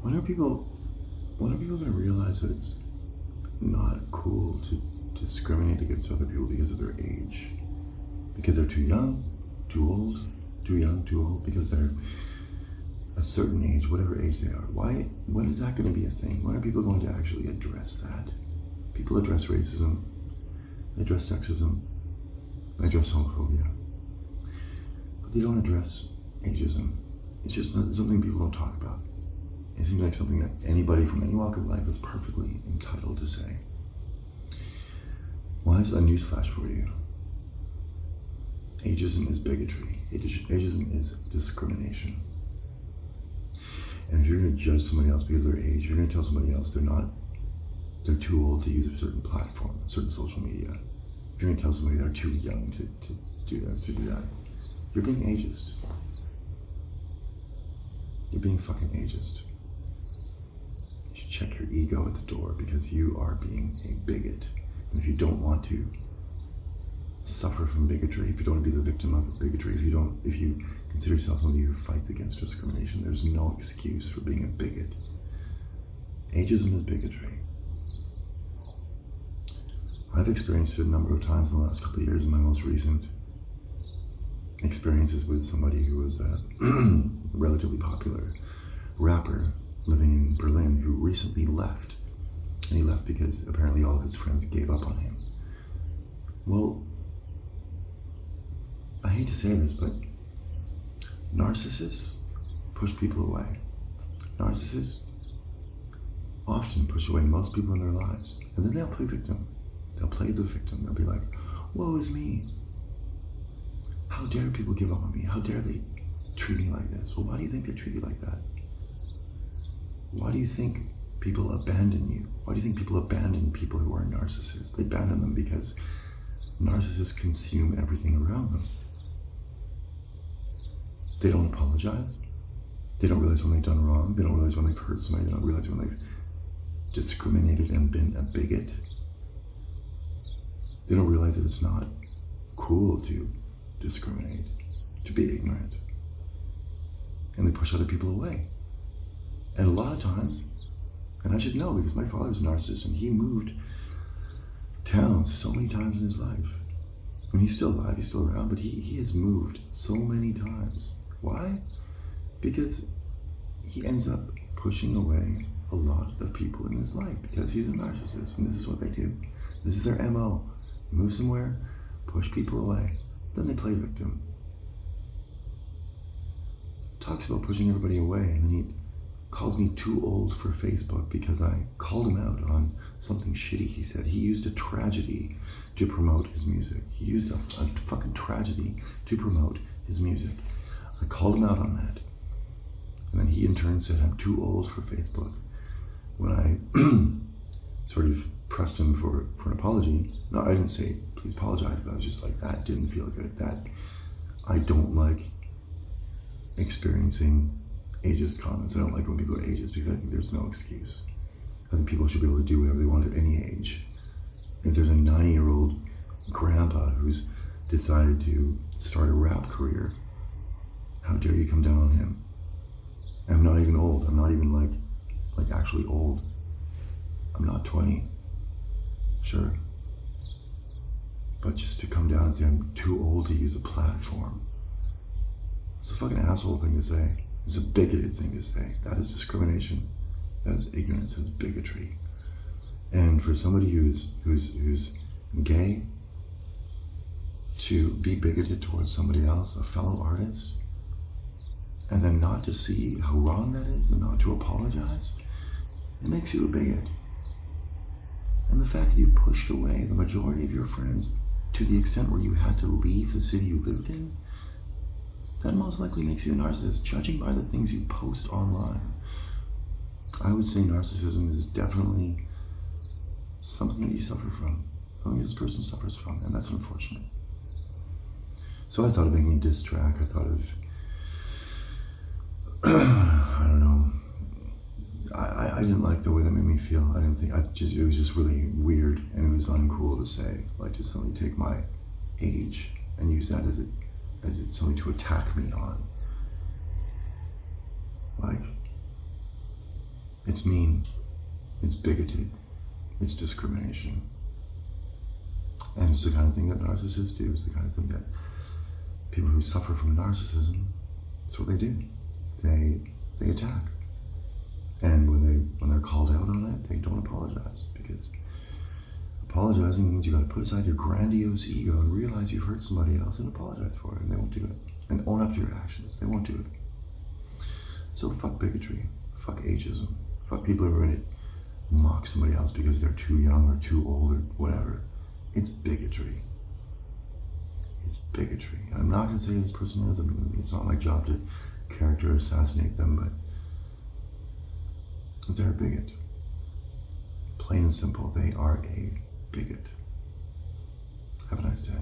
When are people going to realize that it's not cool to discriminate against other people because of their age? Because they're too young, too old, too young, too old, because they're a certain age, whatever age they are. When is that going to be a thing? When are people going to actually address that? People address racism, they address sexism, they address homophobia, but they don't address ageism. It's just not something people don't talk about. It seems like something that anybody from any walk of life is perfectly entitled to say. Why is a newsflash for you? Ageism is bigotry. Ageism is discrimination. And if you're going to judge somebody else because of their age, if you're going to tell somebody else they're too old to use a certain platform, certain social media, if you're going to tell somebody they're too young to do this, to do that, you're being ageist. You're being fucking ageist. You should check your ego at the door, because you are being a bigot. And if you don't want to suffer from bigotry, if you don't want to be the victim of bigotry, if you consider yourself somebody who fights against discrimination, there's no excuse for being a bigot. Ageism is bigotry. I've experienced it a number of times in the last couple of years. In my most recent experiences with somebody who was a relatively popular rapper living in Berlin who recently left. And he left because apparently all of his friends gave up on him. Well, I hate to say this, but narcissists push people away. Narcissists often push away most people in their lives. And then they'll play victim. They'll play the victim. They'll be like, woe is me. How dare people give up on me? How dare they treat me like this? Well, why do you think they treat you like that? Why do you think people abandon you? Why do you think people abandon people who are narcissists? They abandon them because narcissists consume everything around them. They don't apologize. They don't realize when they've done wrong. They don't realize when they've hurt somebody. They don't realize when they've discriminated and been a bigot. They don't realize that it's not cool to discriminate, to be ignorant. And they push other people away. And a lot of times, and I should know because my father's a narcissist and he moved towns so many times in his life. I mean, he's still alive, he's still around, but he has moved so many times. Why? Because he ends up pushing away a lot of people in his life because he's a narcissist and this is what they do. This is their MO. Move somewhere, push people away, then they play victim. Talks about pushing everybody away, and then he calls me too old for Facebook because I called him out on something shitty he said. He used a tragedy to promote his music. He used a fucking tragedy to promote his music. I called him out on that. And then he in turn said, I'm too old for Facebook. When I sort of pressed him for an apology, no, I didn't say, please apologize, but I was just like, that didn't feel good. That I don't like experiencing ageist comments. I don't like when people are ageist because I think there's no excuse. I think people should be able to do whatever they want at any age. If there's a 90-year-old grandpa who's decided to start a rap career, how dare you come down on him? I'm not even old. I'm not even like actually old. I'm not 20. Sure. But just to come down and say I'm too old to use a platform, it's a fucking asshole thing to say. It's a bigoted thing to say. That is discrimination. That is ignorance. That is bigotry. And for somebody who's gay to be bigoted towards somebody else, a fellow artist, and then not to see how wrong that is and not to apologize, it makes you a bigot. And the fact that you've pushed away the majority of your friends to the extent where you had to leave the city you lived in, that most likely makes you a narcissist, judging by the things you post online. I would say narcissism is definitely something that you suffer from, something that this person suffers from, and that's unfortunate. So I thought of making a diss track. I thought of, I don't know, I didn't like the way that made me feel. It was just really weird, and it was uncool to say, like, to suddenly take my age and use that as something to attack me on. Like, It's mean. It's bigoted. It's discrimination. And it's the kind of thing that narcissists do. It's the kind of thing that people who suffer from narcissism, that's what they do. They attack. And when they're called out on it, they don't apologize, because apologizing means you got to put aside your grandiose ego and realize you've hurt somebody else and apologize for it, and they won't do it. And own up to your actions. They won't do it. So fuck bigotry. Fuck ageism. Fuck people who are going to mock somebody else because they're too young or too old or whatever. It's bigotry. It's bigotry. I'm not going to say this person is. I mean, it's not my job to character assassinate them, but they're a bigot. Plain and simple, they are a bigot. Have a nice day.